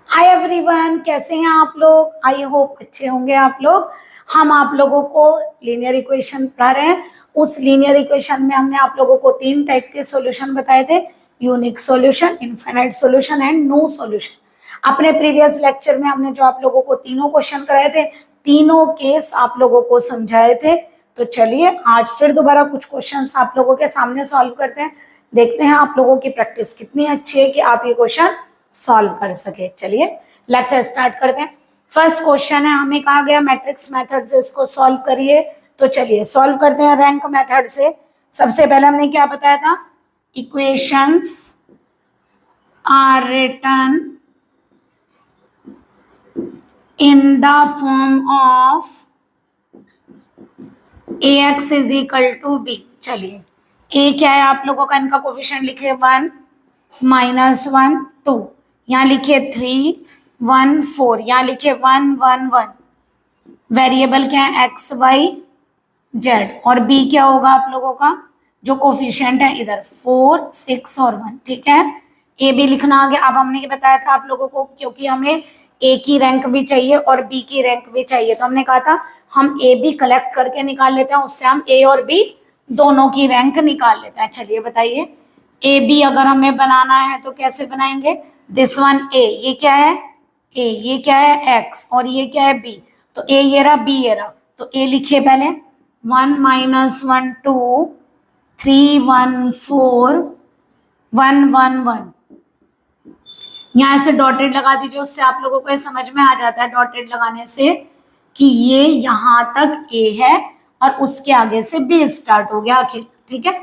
Hi everyone, कैसे हैं आप लोग। आई होप अच्छे होंगे आप लोग। हम आप लोगों को लीनियर इक्वेशन पढ़ा रहे हैं। उस लीनियर इक्वेशन में हमने आप लोगों को 3 टाइप के सॉल्यूशन बताए थे, unique solution, infinite solution and no solution. अपने प्रीवियस लेक्चर में हमने जो आप लोगों को तीनों क्वेश्चन कराए थे, तीनों केस आप लोगों को समझाए थे। तो चलिए आज फिर दोबारा कुछ क्वेश्चंस आप लोगों के सामने सॉल्व करते हैं। देखते हैं आप लोगों की प्रैक्टिस कितनी अच्छी है कि आप ये क्वेश्चन सॉल्व कर सके। चलिए लेक्चर स्टार्ट करते हैं। फर्स्ट क्वेश्चन है, हमें कहा गया मैट्रिक्स मेथड से इसको सॉल्व करिए। तो चलिए सॉल्व करते हैं रैंक मेथड से। सबसे पहले हमने क्या बताया था, equations are written in the form of ax is equal to B. चलिए a क्या है आप लोगों का, इनका कोफिशिएंट लिखे 1, -1, 2, यहाँ लिखिए 3, 1, 4, यहाँ लिखिए 1, 1, 1। वेरिएबल क्या है, एक्स वाई जेड। और बी क्या होगा आप लोगों का, जो कोफिशिएंट है इधर 4, 6 और 1। ठीक है, ए बी लिखना आ गया। अब हमने बताया था आप लोगों को, क्योंकि हमें ए की रैंक भी चाहिए और बी की रैंक भी चाहिए, तो हमने कहा था हम ए बी कलेक्ट करके निकाल लेते हैं, उससे हम ए और बी दोनों की रैंक निकाल लेते हैं। चलिए बताइए, ए बी अगर हमें बनाना है तो कैसे बनाएंगे। दिस वन ए, ये क्या है ए, ये क्या है एक्स और ये क्या है बी। तो ए ये रहा, बी ये रहा। तो ए लिखिए पहले 1 -1 2 3 1 4 1 1 1। यहाँ से डॉटेड लगा दीजिए, उससे आप लोगों को समझ में आ जाता है डॉटेड लगाने से कि ये यहाँ तक ए है और उसके आगे से बी स्टार्ट हो गया आखिर। ठीक है,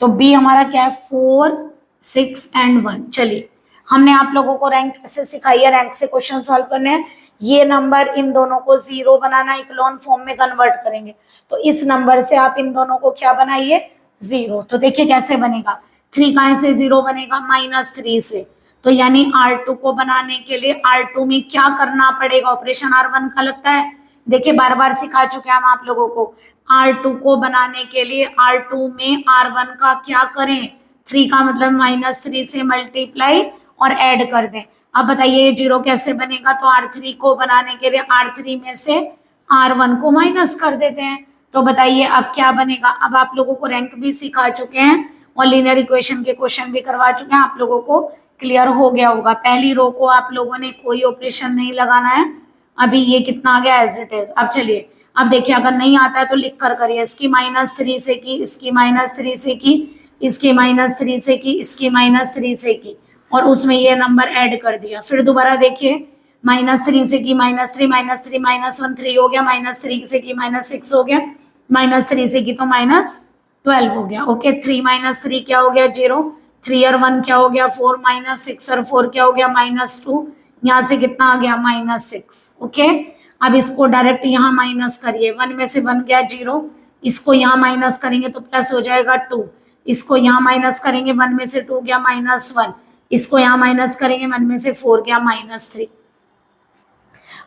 तो बी हमारा क्या है 4, 6 एंड 1। चलिए हमने आप लोगों को रैंक कैसे सिखाई है, रैंक से क्वेश्चन सॉल्व करने हैं। ये नंबर इन दोनों को जीरो बनाना, इक्लोन फॉर्म में कन्वर्ट करेंगे। तो इस नंबर से आप इन दोनों को क्या बनाइए, जीरो। तो देखिए कैसे बनेगा, 3 कहाँ से जीरो बनेगा, -3 से। तो यानी R2 को बनाने के लिए R2 में क्या करना पड़ेगा, ऑपरेशन R1 का लगता है। देखिए बार बार सिखा चुके हैं हम आप लोगों को, R2 को बनाने के लिए R2 में R1 का क्या करें, 3 का मतलब -3 से मल्टीप्लाई और ऐड कर दें। अब बताइए ये जीरो कैसे बनेगा, तो R3 को बनाने के लिए R3 में से R1 को माइनस कर देते हैं। तो बताइए अब क्या बनेगा। अब आप लोगों को रैंक भी सिखा चुके हैं और लीनियर इक्वेशन के क्वेश्चन भी करवा चुके हैं, आप लोगों को क्लियर हो गया होगा। पहली रो को आप लोगों ने कोई ऑपरेशन नहीं लगाना है। अभी ये कितना आ गया एज इट इज। अब चलिए अब देखिए, अगर नहीं आता है तो लिख कर करिए, इसकी -3 से की, इसकी -3 से की, इसकी -3 से की, इसकी -3 से की, और उसमें ये नंबर ऐड कर दिया। फिर दोबारा देखिए, -3 से की, -3 -3 -1 3 हो गया, -3 से की -6 हो गया, -3 से की तो -12 हो गया। ओके, 3 - 3 क्या हो गया 0, 3 और 1 क्या हो गया 4, -6 और 4 क्या हो गया -2। यहाँ से कितना आ गया -6। ओके, अब इसको डायरेक्ट यहाँ माइनस करिए, 1 में से 1 गया 0, इसको यहाँ माइनस करेंगे तो प्लस हो जाएगा 2, इसको यहाँ माइनस करेंगे 1 में से 2 गया -1, इसको यहाँ माइनस करेंगे 1 में से 4 गया -3।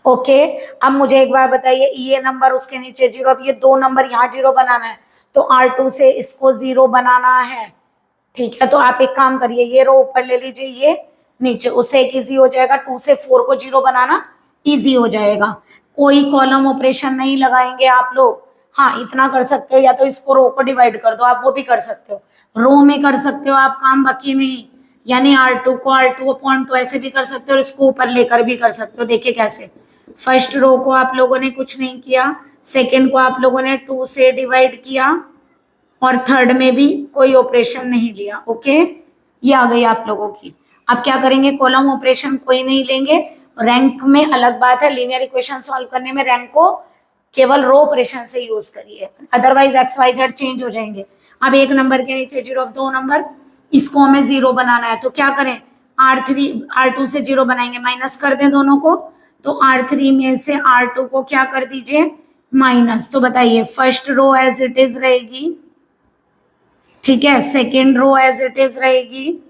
ओके, अब मुझे एक बार बताइए, ये नंबर उसके नीचे 0, अब ये दो नंबर यहाँ 0 बनाना है तो R2 से इसको 0 बनाना है। ठीक है, तो आप एक काम करिए, ये रो ऊपर ले लीजिए, ये नीचे, उससे एक इजी हो जाएगा। 2 से 4 को 0 बनाना इजी हो जाएगा। कोई कॉलम ऑपरेशन नहीं लगाएंगे आप लोग। हाँ इतना कर सकते हो, या तो इसको रो को डिवाइड कर दो, आप वो भी कर सकते हो, रो में कर सकते हो आप काम, बाकी नहीं। यानी R2 को R2/2 ऐसे भी कर सकते हो और इसको ऊपर लेकर भी कर सकते हो। देखिए कैसे, फर्स्ट रो को आप लोगों ने कुछ नहीं किया, सेकेंड को आप लोगों ने 2 से डिवाइड किया और थर्ड में भी कोई ऑपरेशन नहीं लिया। ओके, ये आ गई आप लोगों की। अब क्या करेंगे, कॉलम ऑपरेशन कोई नहीं लेंगे। रैंक में अलग बात है, लीनियर इक्वेशन सॉल्व करने में रैंक को केवल रो ऑपरेशन से यूज करिए, otherwise x y z change हो जाएंगे। अब एक नंबर के नीचे 0, अब 2 नंबर, इसको हमें 0 बनाना है तो क्या करें, R2 से 0 बनाएंगे, माइनस कर दें दोनों को, तो R3 में से R2 को क्या कर दीजिए माइनस। तो बताइए first row as it is रहेगी, ठीक है, second row as it is रहेगी।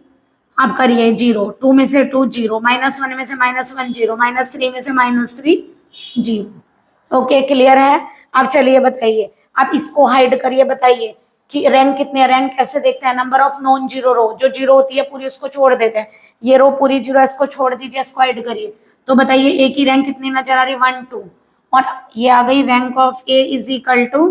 अब करिए 0, 2 में से 2 0, -1 में से -1 0, -3 में से -3 0। ओके क्लियर है। अब चलिए बताइए, अब इसको हाइड करिए, बताइए कि रैंक कितने, रैंक कैसे देखते हैं, नंबर ऑफ नॉन जीरो रो, जो जीरो होती है पूरी उसको छोड़ देते हैं, ये रो पूरी जीरो, इसको छोड़ दीजिए, इसको ऐड करिए, तो बताइए ए की रैंक कितनी नजर आ रही है, 1 2, और ये आ गई rank of A is equal to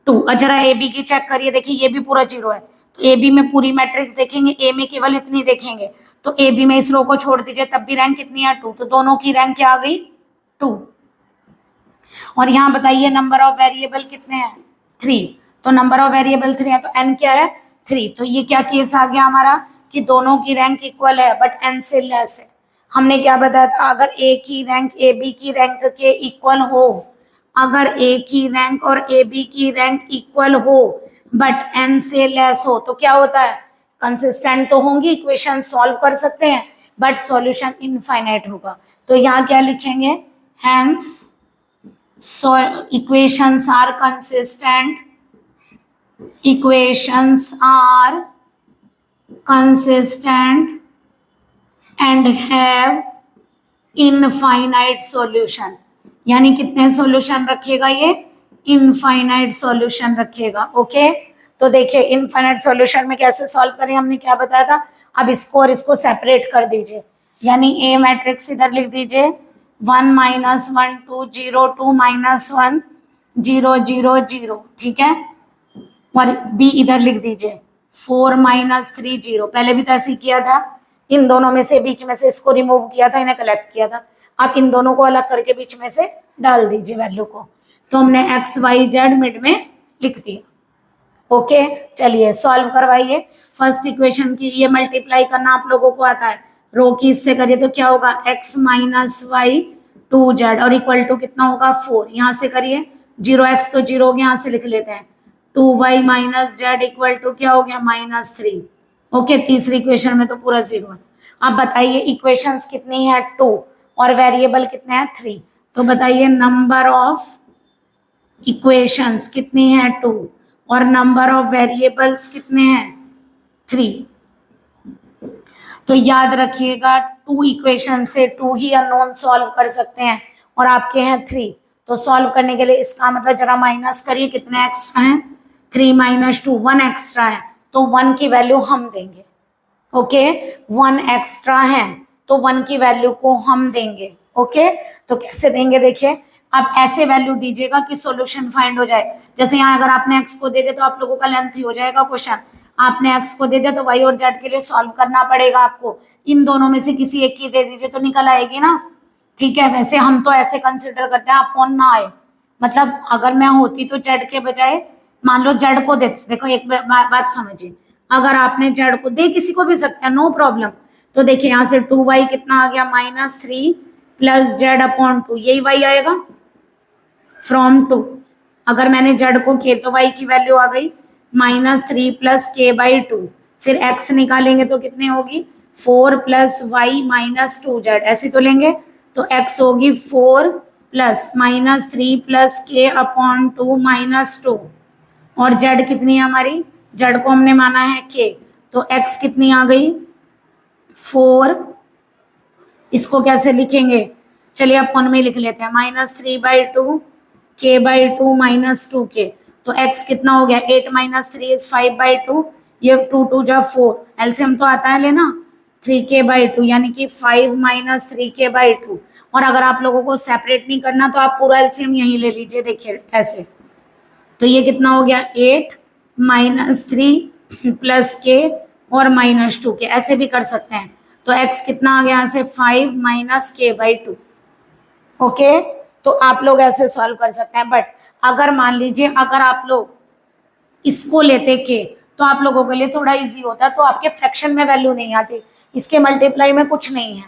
2। और जरा ए बी की चेक करिए, देखिए ये भी पूरा जीरो है, तो ए बी में पूरी मैट्रिक्स देखेंगे, ए में केवल इतनी देखेंगे, तो ए बी में इस रो को छोड़ दीजिए, तब भी रैंक कितनी है, 2, तो दोनों की रैंक क्या आ गई, 2। और यहाँ बताइए नंबर ऑफ वेरिएबल कितने हैं, 3, तो नंबर ऑफ वेरिएबल 3 है, तो n क्या है, 3, तो ये क्या केस आ गया हमारा कि दोनों की रैंक इक्वल है बट n से लेस है। हमने क्या बताया था, अगर a की रैंक a b की रैंक के इक्वल हो, अगर a की रैंक और a b की रैंक इक्वल हो बट n से लेस हो, तो क्या होता है, कंसिस्टेंट तो होंगी, इक्वेशन सॉल्व कर सकते हैं, बट सॉल्यूशन इनफाइनाइट होगा। तो यहाँ क्या लिखेंगे, hence so equations are consistent, equations are consistent and have infinite solution, यानी कितने सॉल्यूशन रखेगा ये, इनफाइनाइट सॉल्यूशन रखेगा। ओके, तो देखिए इनफाइनाइट सॉल्यूशन में कैसे सॉल्व करें, हमने क्या बताया था, अब इसको और इसको सेपरेट कर दीजिए, यानी ए मैट्रिक्स इधर लिख दीजिए 1 - 1 2 0 2 - 1 0 0 0, ठीक है, और बी इधर लिख दीजिए 4 - 3 0, पहले भी तो ऐसे ही किया था, इन दोनों में से बीच में से इसको रिमूव किया था, इन्हें कलेक्ट किया था, आप इन दोनों को अलग करके बीच में से डाल दीजिए वैल्यू को, तो हमने एक्स वाई जेड मिड में लिख दिया। ओके, चलिए सॉल्व करवाइए। फर्स्ट इक्वेशन की ये मल्टीप्लाई करना आप लोगों को आता है, रो की इससे करिए तो क्या होगा, x - y 2z और इक्वल टू कितना होगा 4, यहाँ से करिए 0x तो 0 हो गया, यहाँ से लिख लेते हैं 2y - z इक्वल टू क्या हो गया -3। ओके, तीसरी इक्वेशन में तो पूरा 0 है। अब बताइए इक्वेशंस कितनी है 2 और वेरिएबल कितने हैं 3, तो बताइए नंबर ऑफ इक्वेशंस कितनी है 2 और नंबर ऑफ वेरिएबल्स कितने हैं 3। तो याद रखिएगा 2 इक्वेशन से 2 ही अननोन सॉल्व कर सकते हैं और आपके हैं 3, तो सॉल्व करने के लिए इसका मतलब जरा माइनस करिए, कितने एक्स्ट्रा हैं 3 - 2 1 एक्स्ट्रा है, तो 1 की वैल्यू हम देंगे। ओके, 1 एक्स्ट्रा है तो 1 की वैल्यू को हम देंगे। ओके, तो कैसे देंगे, देखिए आप ऐसे वैल्यू दीजिएगा कि सॉल्यूशन फाइंड हो जाए, जैसे यहाँ अगर आपने एक्स को दे दिया तो आप लोगों का लेंथी हो जाएगा क्वेश्चन, आपने एक्स को दे दिया तो वाई और जेड के लिए सॉल्व करना पड़ेगा आपको, इन दोनों में से किसी एक की दे दीजिए तो निकल आएगी ना, ठीक है। वैसे हम तो ऐसे कंसिडर करते हैं आप कौन ना आए, मतलब अगर मैं होती तो जेड के बजाय मान लो जेड को देते, देखो एक बात समझिए, अगर आपने जेड को दे किसी को भी सकते हैं नो प्रॉब्लम, तो देखिए यहाँ से 2y कितना आ गया -3 + z/2, यही y आएगा फ्रॉम 2, अगर मैंने जेड को किए तो y की वैल्यू आ गई -3 + k/2, फिर x निकालेंगे तो कितनी होगी 4 + y - 2z, ऐसे तो लेंगे तो x होगी 4 + -3 + k/2 - 2, और z कितनी है हमारी, z को हमने माना है k, तो x कितनी आ गई 4, इसको कैसे लिखेंगे, चलिए अपन में लिख लेते हैं -3/2 k/2 - 2k, तो x कितना हो गया 8 - 3 इज 5/2, ये 2 2 जा 4, एलसीएम तो आता है लेना 3k/2, यानी कि 5 - 3k/2, और अगर आप लोगों को सेपरेट नहीं करना तो आप पूरा एलसीएम यहीं ले लीजिए, देखिए ऐसे, तो ये कितना हो गया 8 - 3 + k और -2k, ऐसे भी कर सकते हैं, तो x कितना आ गया यहाँ से 5 - k/2। ओके, तो आप लोग ऐसे सॉल्व कर सकते हैं, बट अगर मान लीजिए अगर आप लोग इसको लेते के तो आप लोगों के लिए थोड़ा इजी होता, तो आपके फ्रैक्शन में वैल्यू नहीं आती, इसके मल्टीप्लाई में कुछ नहीं है,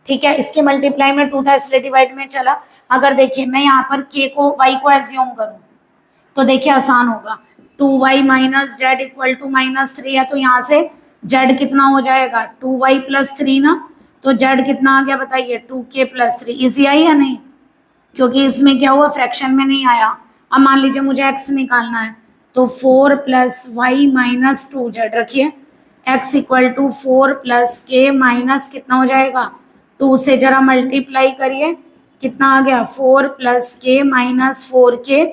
ठीक है, इसके मल्टीप्लाई में 2 था इसलिए डिवाइड में चला। अगर देखिए मैं यहाँ पर k को y को एज्यूम करूँ तो देखिए आसान होगा, 2y - z इक्वल टू -3 है, तो यहाँ से z कितना हो जाएगा 2y + 3 ना, तो z कितना आ गया बताइए 2k + 3, इजी आई या नहीं, क्योंकि इसमें क्या हुआ फ्रैक्शन में नहीं आया। अब मान लीजिए मुझे x निकालना है, तो 4 + y - 2z रखिए, x equal to 4 + k minus कितना हो जाएगा 2 से जरा मल्टीप्लाई करिए, कितना आ गया 4 + k - 4k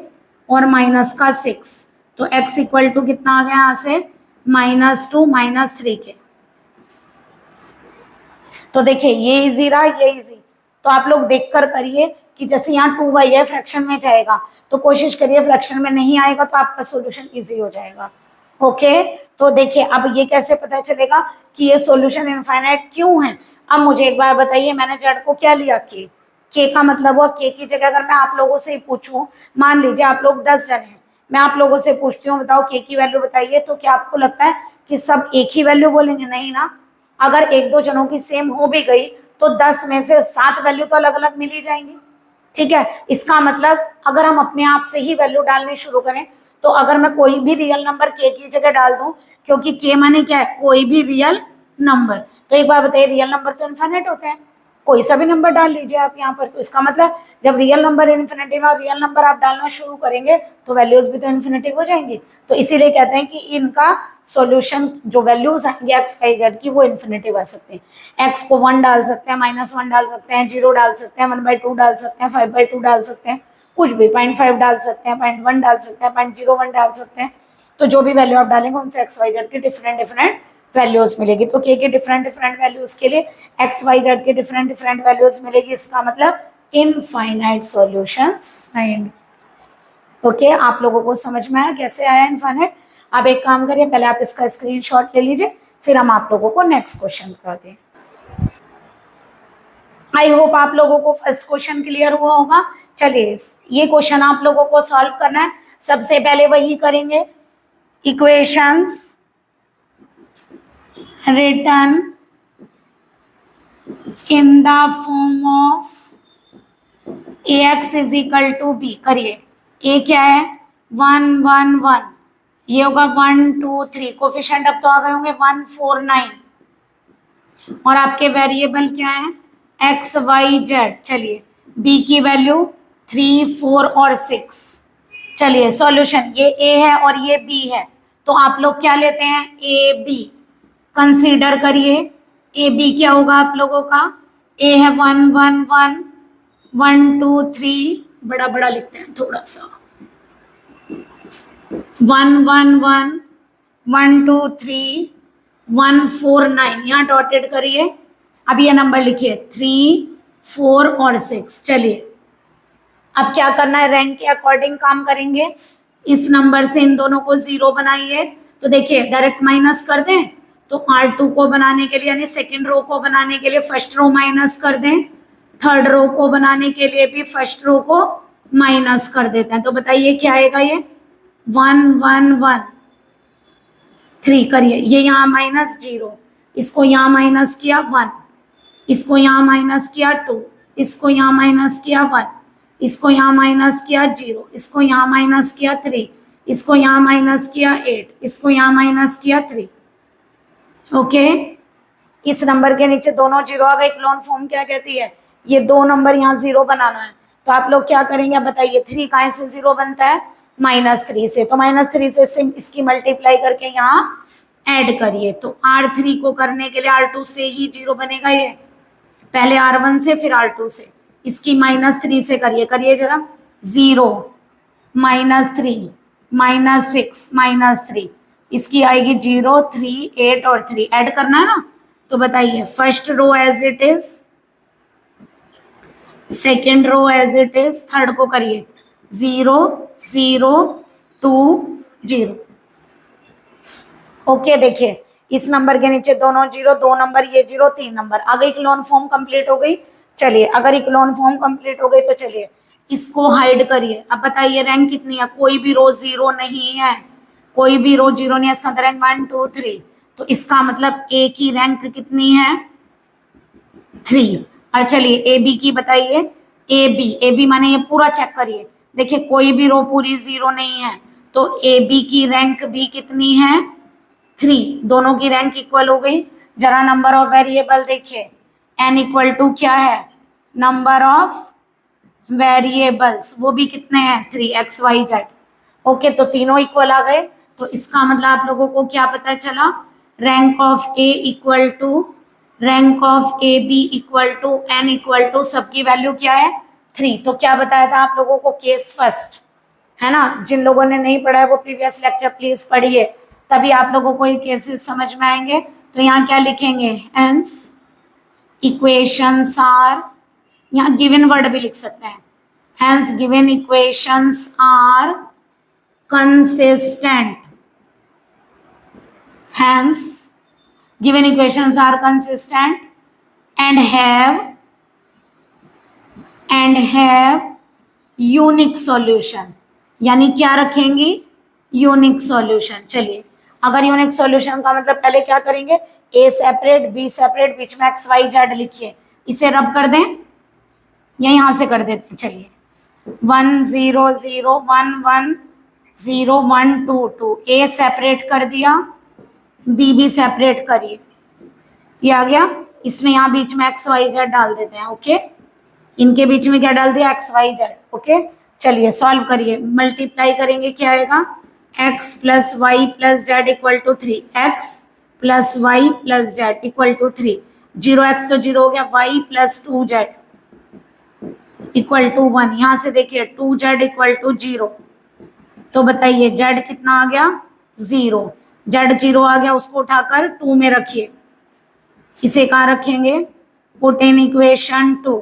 और माइनस का 6, तो x इक्वल टू कितना आ गया यहाँ से -2 -3 के। तो देखिए ये इजी रहा, ये इजी। तो आप लोग देख कर करिए कि जैसे यहाँ 2y है फ्रैक्शन में जाएगा, तो कोशिश करिए फ्रैक्शन में नहीं आएगा तो आपका सॉल्यूशन इजी हो जाएगा। ओके, तो देखिए अब ये कैसे पता चलेगा कि ये सॉल्यूशन इनफाइनाइट क्यों है। अब मुझे एक बार बताइए, मैंने जेड को क्या लिया, के का मतलब हुआ के की जगह अगर मैं आप लोगों से ही पूछूं, मान लीजिए आप लोग 10 जन हैं, मैं आप लोगों से पूछती हूँ बताओ के की वैल्यू बताइए, तो क्या आपको लगता है कि सब एक ही वैल्यू बोलेंगे? नहीं ना। अगर एक दो जनों की सेम हो भी गई तो 10 में से 7 वैल्यू तो अलग अलग मिल ही जाएंगी। ठीक है, इसका मतलब अगर हम अपने आप से ही वैल्यू डालनी शुरू करें, तो अगर मैं कोई भी रियल नंबर के की जगह डाल दूं, क्योंकि के माने क्या है, कोई भी रियल नंबर, तो एक बार बताइए रियल नंबर तो इनफाइनाइट होते हैं, कोई सा भी नंबर डाल लीजिए आप यहाँ पर। तो इसका मतलब जब रियल नंबर इन्फिनिटी में और रियल नंबर आप डालना शुरू करेंगे तो वैल्यूज भी तो इन्फिनिटी हो जाएंगी। तो इसीलिए कहते हैं कि इनका सॉल्यूशन जो वैल्यूज आएंगे एक्स वाई जेड की वो इन्फिनिटी बन सकते हैं। एक्स को 1 डाल सकते हैं, -1 डाल सकते हैं, 0 डाल सकते हैं, 1/2 डाल सकते हैं, 5/2 डाल सकते हैं, कुछ भी 0.5 डाल सकते हैं, 0.1 डाल सकते हैं, 0.01 डाल सकते हैं। तो जो भी वैल्यू आप डालेंगे उनसे एक्स वाई जेड की डिफरेंट डिफरेंट वैल्यूज मिलेगी। तो के डिफरेंट डिफरेंट वैल्यूज के लिए एक्स वाई जेड के डिफरेंट डिफरेंट वैल्यूज मिलेगी। इसका मतलब इनफाइनाइट सॉल्यूशंस फाइंड। ओके, आप लोगों को समझ में आया कैसे आया इनफाइनाइट? अब एक काम करिए, पहले आप इसका स्क्रीनशॉट ले लीजिए, फिर हम आप लोगों को नेक्स्ट क्वेश्चन करते हैं। आई होप आप लोगों को फर्स्ट क्वेश्चन क्लियर हुआ होगा। चलिए ये क्वेश्चन आप लोगों को सॉल्व करना है। सबसे पहले वही करेंगे, equations written in the form of ax is equal to b। करिए, a क्या है 1 1 1, ये होगा 1 2 3, कोफिशिएंट अब तो आ गए होंगे 1 4 9, और आपके वेरिएबल क्या है एक्स वाई जेड। चलिए b की वैल्यू 3 4 और 6। चलिए सॉल्यूशन, ये a है और ये b है, तो आप लोग क्या लेते हैं ए बी कंसीडर करिए। ए बी क्या होगा आप लोगों का, ए है 1 1 1 1 2 3, बड़ा बड़ा लिखते हैं थोड़ा सा, 1 1 1 1 2 3 1 4 9, यहाँ डॉटेड करिए। अब ये नंबर लिखिए 3 4 और 6। चलिए अब क्या करना है, रैंक के अकॉर्डिंग काम करेंगे। इस नंबर से इन दोनों को 0 बनाइए, तो देखिए डायरेक्ट माइनस कर दें, तो R2 को बनाने के लिए यानी सेकेंड रो को बनाने के लिए फर्स्ट रो माइनस कर दें, थर्ड रो को बनाने के लिए भी फर्स्ट रो को माइनस कर देते हैं। तो बताइए क्या आएगा, ये 1 1 1 3 करिए, ये यहाँ माइनस 0, इसको यहाँ माइनस किया 1, इसको यहाँ माइनस किया 2, इसको यहाँ माइनस किया 1, इसको यहाँ माइनस किया 0, इसको यहाँ माइनस किया 3, इसको यहाँ माइनस किया 8, इसको यहाँ माइनस किया 3। ओके, इस नंबर के नीचे दोनों 0 आ गए। क्लोन फॉर्म क्या कहती है, ये दो नंबर यहाँ 0 बनाना है, तो आप लोग क्या करेंगे बताइए, 3 कहाँ से 0 बनता है -3 से, तो -3 से इसकी मल्टीप्लाई करके यहाँ ऐड करिए। तो R3 को करने के लिए R2 से ही 0 बनेगा, ये पहले R1 से फिर R2 से, इसकी -3 से करिए, करिए जरा 0 -3 -6 -3, इसकी आएगी 0 3 8 और 3, ऐड करना है ना। तो बताइए first row as it is, second row as it is, third को करिए 0 0 2 0। ओके, देखिए इस नंबर के नीचे दोनों 0, दो नंबर ये 0, 3 नंबर आ गई, क्लोन फॉर्म कंप्लीट हो गई। चलिए अगर क्लोन फॉर्म कंप्लीट हो गई तो चलिए इसको हाइड करिए। अब बताइए रैंक कितनी है, कोई भी रो 0 नहीं है, कोई भी रो 0 नहीं है, इसका रैंक 1 2 3, तो इसका मतलब ए की रैंक कितनी है 3। और चलिए ए बी की बताइए, ए बी माने ये पूरा चेक करिए, देखिए कोई भी रो पूरी 0 नहीं है, तो ए बी की रैंक भी कितनी है 3, दोनों की रैंक इक्वल हो गई। जरा नंबर ऑफ वेरिएबल देखिए, n इक्वल टू क्या है नंबर ऑफ वेरिएबल्स, वो भी कितने हैं 3 x y z। ओके, तो तीनों इक्वल आ गए, तो इसका मतलब आप लोगों को क्या पता चला, rank of A equal to rank of A B equal to n equal to सबकी वैल्यू क्या है 3। तो क्या बताया था आप लोगों को, केस फर्स्ट है ना। जिन लोगों ने नहीं पढ़ा है वो प्रीवियस लेक्चर प्लीज पढ़िए, तभी आप लोगों को ये केसेस समझ में आएंगे। तो यहाँ क्या लिखेंगे, हेंस इक्वेशंस आर, यहाँ गिवन वर्ड भी लिख सकते हैं, hence given equations are consistent, hence given equations are consistent and have unique solution, यानी क्या रखेंगी, यूनिक सॉल्यूशन। चलिए, अगर यूनिक सॉल्यूशन का मतलब पहले क्या करेंगे, ए सेपरेट बी सेपरेट, बीच में एक्स वाई जेड लिखिए, इसे रब कर दें या यहां से कर देते हैं। चलिए 1 0 0 1 1 0 1 2 2, ए सेपरेट कर दिया, बी भी सेपरेट करिए, ये आ गया। इसमें यहाँ बीच में एक्स वाई जेड डाल देते हैं, ओके। इनके बीच में क्या डाल दिया, एक्स वाई जेड, ओके। चलिए सॉल्व करिए, मल्टीप्लाई करेंगे, क्या आएगा, x plus y plus z equal to 3, x plus y plus z equal to 3, 0x तो 0 हो गया, Y plus 2z equal to 1, यहाँ से देखिए 2z इक्वल टू 0, तो बताइए z कितना आ गया, 0, z 0 आ गया, उसको उठाकर 2 में रखिए, इसे कहाँ रखेंगे, पुट इन इक्वेशन 2,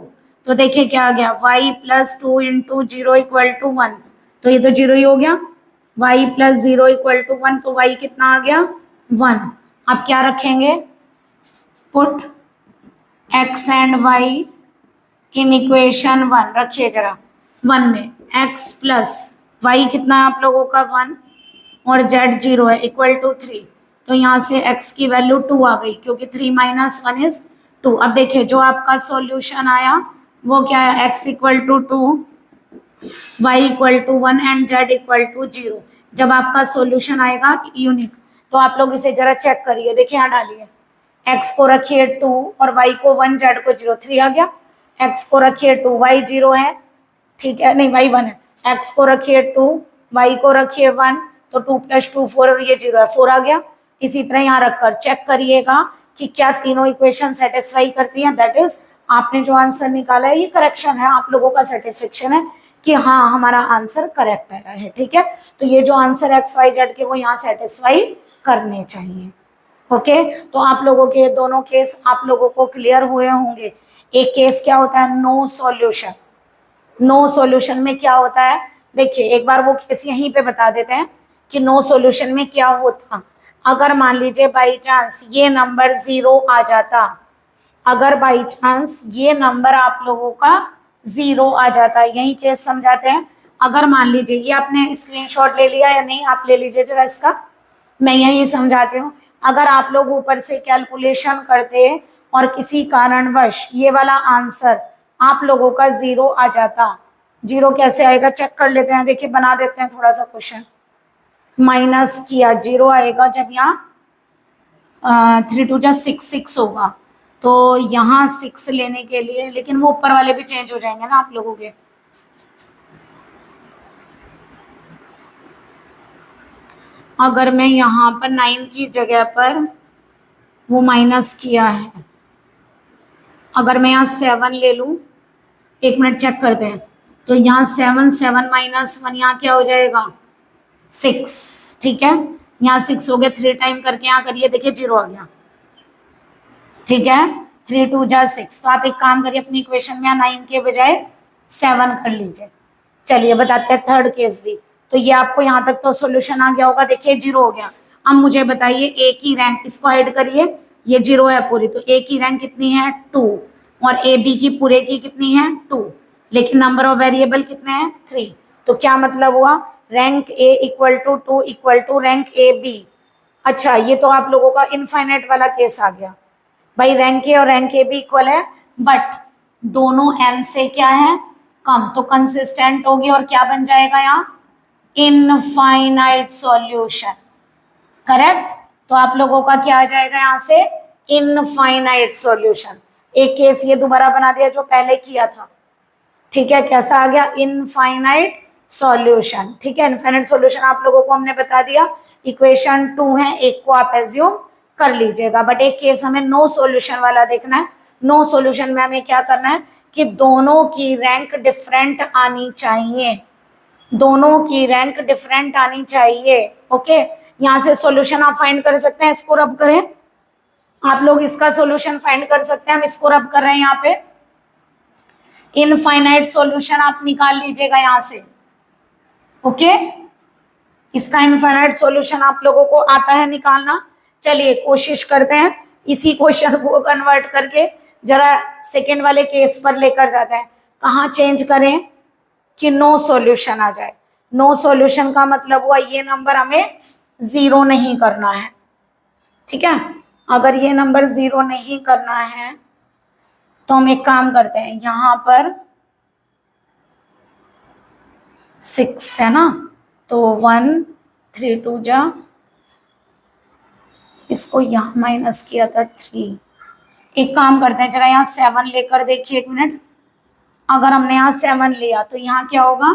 तो देखिए क्या आ गया, y plus 2 into 0 equal to 1, तो ये तो 0 ही हो गया, y प्लस 0 इक्वल टू 1, तो y कितना आ गया, 1। अब क्या रखेंगे, put x and y in equation 1, रखिए जरा 1 में, x प्लस वाई कितना है आप लोगों का 1 और z 0 है इक्वल टू 3, तो यहाँ से x की वैल्यू 2 आ गई, क्योंकि 3 माइनस 1 इज 2। अब देखिए जो आपका सॉल्यूशन आया वो क्या है, x equal to 2, y equal to 1 and z equal to 0। जब आपका सॉल्यूशन आएगा यूनिक, तो आप लोग इसे जरा चेक करिए, देखिए यहाँ डालिए, x को रखिए 2 और y को 1, z को 0, 3 आ गया, x को रखिए 2, y 0 है, ठीक है, नहीं y 1 है, x को रखिए 2, y को रखिए 1, तो 2 प्लस 2 4 और ये 0 है, 4 आ गया। इसी तरह यहाँ रखकर चेक करिएगा कि क्या तीनों इक्वेशन सेटिस्फाई करती हैं, दैट इज आपने जो आंसर निकाला है ये करेक्शन है, आप लोगों का सेटिस्फेक्शन है कि हाँ हमारा आंसर करेक्ट आया है, ठीक है। तो ये जो आंसर एक्स वाई जेड के वो यहाँ सेटिस्फाई करने चाहिए, ओके। तो आप लोगों के दोनों केस आप लोगों को क्लियर हुए होंगे। एक केस क्या होता है, नो सॉल्यूशन, नो सॉल्यूशन में क्या होता है, देखिए एक बार वो केस यहीं पे बता देते हैं कि नो सॉल्यूशन में क्या होता। अगर मान लीजिए बाई चांस ये नंबर 0 आ जाता, अगर बाई चांस ये नंबर आप लोगों का 0 आ जाता, यही केस समझाते हैं। अगर मान लीजिए ये आपने स्क्रीनशॉट ले लिया या नहीं, आप ले लीजिए जरा इसका, मैं यही समझाती हूँ। अगर आप लोग ऊपर से कैलकुलेशन करते और किसी कारणवश ये वाला आंसर आप लोगों का 0 आ जाता, 0 कैसे आएगा चेक कर लेते हैं, देखिए बना देते हैं थोड़ा सा क्वेश्चन, माइनस किया 0 आएगा, जब यहाँ 3 2 जा 6 6 होगा, तो यहाँ 6 लेने के लिए, लेकिन वो ऊपर वाले भी चेंज हो जाएंगे ना आप लोगों के, अगर मैं यहाँ पर 9 की जगह पर वो माइनस किया है, अगर मैं यहाँ 7 ले लूँ, 1 मिनट चेक करते हैं, तो यहाँ 7 7 माइनस 1 यहाँ क्या हो जाएगा 6, ठीक है, यहाँ 6 हो गया, 3 टाइम करके यहाँ करिए, देखिए 0 आ गया, ठीक है, 3 2 जा 6। तो आप एक काम करिए, अपनी इक्वेशन में यहाँ 9 के बजाय 7 कर लीजिए। चलिए बताते हैं थर्ड केस भी। तो ये आपको यहाँ तक तो सॉल्यूशन आ गया होगा, देखिए 0 हो गया। अब मुझे बताइए ए की रैंक, इसको ऐड करिए, ये 0 है पूरी, तो ए की रैंक कितनी है 2 और ए बी की पूरे की कितनी है 2, लेकिन नंबर ऑफ वेरिएबल कितने हैं 3, तो क्या मतलब हुआ, rank A equal to 2 equal to rank A B. अच्छा ये तो आप लोगों का इनफाइनाइट वाला केस आ गया, भाई रैंक ए और रैंक ए भी इक्वल है, बट दोनों एन से क्या है कम, तो कंसिस्टेंट होगी और क्या बन जाएगा यहाँ इनफाइनाइट सॉल्यूशन, करेक्ट। तो आप लोगों का क्या आ जाएगा यहाँ से इनफाइनाइट सॉल्यूशन। एक केस ये दोबारा बना दिया जो पहले किया था, ठीक है, कैसा आ गया इनफाइनाइट सॉल्यूशन, ठीक है। इनफाइनाइट सॉल्यूशन आप लोगों को हमने बता दिया, इक्वेशन 2 है, एक को आप एज्यूम कर लीजिएगा, बट एक केस हमें नो सॉल्यूशन वाला देखना है। नो सॉल्यूशन में हमें क्या करना है कि दोनों की रैंक डिफरेंट आनी चाहिए, दोनों की रैंक डिफरेंट आनी चाहिए। ओके, यहाँ से सॉल्यूशन आप फाइंड कर सकते हैं। इसको रब करें, आप लोग इसका सॉल्यूशन फाइंड कर सकते हैं। हम इसको रब कर रहे हैं यहाँ पे, इनफाइनाइट सॉल्यूशन आप निकाल लीजिएगा यहाँ से। ओके, इसका इनफाइनाइट सॉल्यूशन आप लोगों को आता है निकालना। चलिए कोशिश करते हैं, इसी क्वेश्चन को कन्वर्ट करके जरा सेकेंड वाले केस पर लेकर जाते हैं। कहाँ चेंज करें कि नो सॉल्यूशन आ जाए। नो सॉल्यूशन का मतलब हुआ ये नंबर हमें जीरो नहीं करना है। ठीक है, अगर ये नंबर जीरो नहीं करना है तो हम एक काम करते हैं, यहाँ पर 6 है ना, तो 1 3 2 जा, इसको यहाँ माइनस किया था 3। एक काम करते हैं, जरा यहाँ 7 लेकर देखिए, एक मिनट। अगर हमने यहाँ 7 लिया तो यहाँ क्या होगा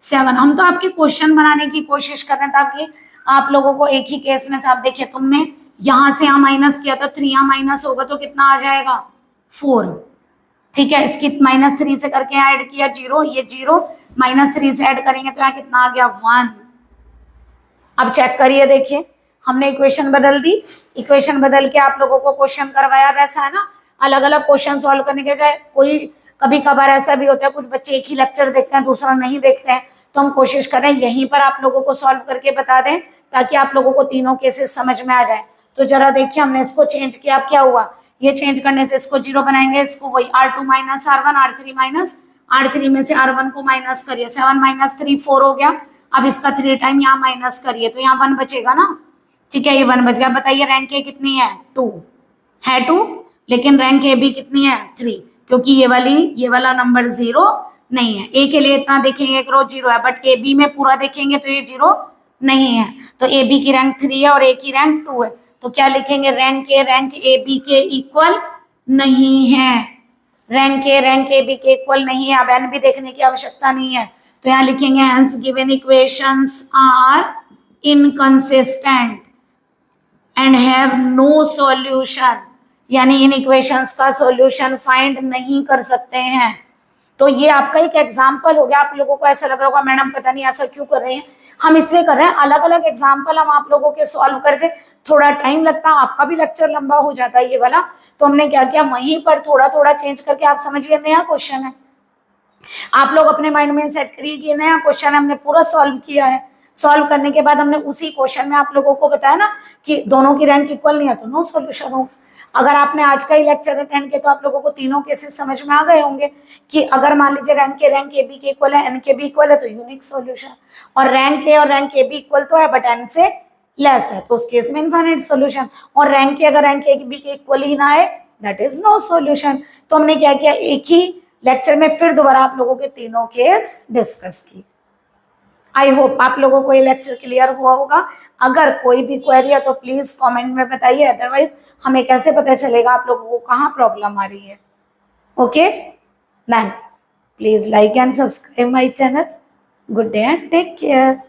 7। हम तो आपके क्वेश्चन बनाने की कोशिश कर रहे हैं ताकि आप लोगों को एक ही केस में से, आप देखिए तुमने यहाँ से यहाँ माइनस किया था 3, यहाँ माइनस होगा तो कितना आ जाएगा 4। ठीक है, इसकी -3 से करके ऐड किया 0, ये 0 -3 से ऐड करेंगे तो यहाँ कितना आ गया 1। अब चेक करिए, देखिए हमने इक्वेशन बदल दी। इक्वेशन बदल के आप लोगों को क्वेश्चन करवाया, वैसा है ना। अलग अलग क्वेश्चन सॉल्व करने के बजाय, कोई कभी कभार ऐसा भी होता है कुछ बच्चे एक ही लेक्चर देखते हैं दूसरा नहीं देखते हैं, तो हम कोशिश करें यहीं पर आप लोगों को सॉल्व करके बता दें ताकि आप लोगों को तीनों केसेस समझ में आ जाए। तो जरा देखिए हमने इसको चेंज किया, क्या हुआ, ये चेंज करने से इसको 0 बनाएंगे, इसको वही R2 - R1 R3 minus R3 में से R1 को माइनस करिए, 7 - 3 4 हो गया। अब इसका 3 टाइम यहाँ माइनस करिए तो यहाँ 1 बचेगा ना। ठीक है, ये 1 बच गया। बताइए रैंक ए कितनी है 2 है 2, लेकिन रैंक ए बी कितनी है 3, क्योंकि ये वाला नंबर 0 नहीं है। ए के लिए इतना देखेंगे एक रो 0 है, बट ए बी में पूरा देखेंगे तो ये 0 नहीं है। तो ए बी की रैंक 3 है और ए की रैंक 2 है, तो क्या लिखेंगे, रैंक ए बी के इक्वल नहीं है। रैंक ए बी के इक्वल नहीं है। अब एन भी देखने की आवश्यकता नहीं है, तो यहाँ लिखेंगे hence given equations are inconsistent and have no solution, यानी इन इक्वेशंस का सॉल्यूशन फाइंड नहीं कर सकते हैं। तो ये आपका एक एग्जाम्पल हो गया। आप लोगों को ऐसा लग रहा होगा मैडम पता नहीं ऐसा क्यों कर रहे हैं, हम इसलिए कर रहे हैं अलग अलग एग्जाम्पल हम आप लोगों के सॉल्व करते, थोड़ा टाइम लगता है, आपका भी लेक्चर लंबा हो जाता है ये वाला। तो हमने क्या किया, वहीं पर थोड़ा थोड़ा चेंज करके, आप समझिए नया क्वेश्चन है, आप लोग अपने माइंड में सेट करिए कि नया क्वेश्चन हमने पूरा सॉल्व किया है। सॉल्व करने के बाद हमने उसी क्वेश्चन में आप लोगों को बताया ना कि दोनों की रैंक इक्वल नहीं है तो नो सॉल्यूशन होगा। अगर आपने आज का ही लेक्चर अटेंड किया तो आप लोगों को तीनों केसेस समझ में आ गए होंगे कि अगर मान लीजिए रैंक ए बी के इक्वल है, एन के बी इक्वल है तो यूनिक सॉल्यूशन, और रैंक ए बी इक्वल तो है बट एन से लेस है तो उस केस में इनफाइनाइट सॉल्यूशन, और रैंक ए अगर रैंक ए बी के इक्वल ही ना है दैट इज नो सॉल्यूशन। तो हमने क्या किया, एक ही लेक्चर में फिर दोबारा आप लोगों के तीनों केस डिस्कस की। आई होप आप लोगों को ये लेक्चर क्लियर हुआ होगा। अगर कोई भी क्वेरी है तो प्लीज कमेंट में बताइए, अदरवाइज हमें कैसे पता चलेगा आप लोगों को कहाँ प्रॉब्लम आ रही है। Okay then please like and subscribe my channel. Good day and take care.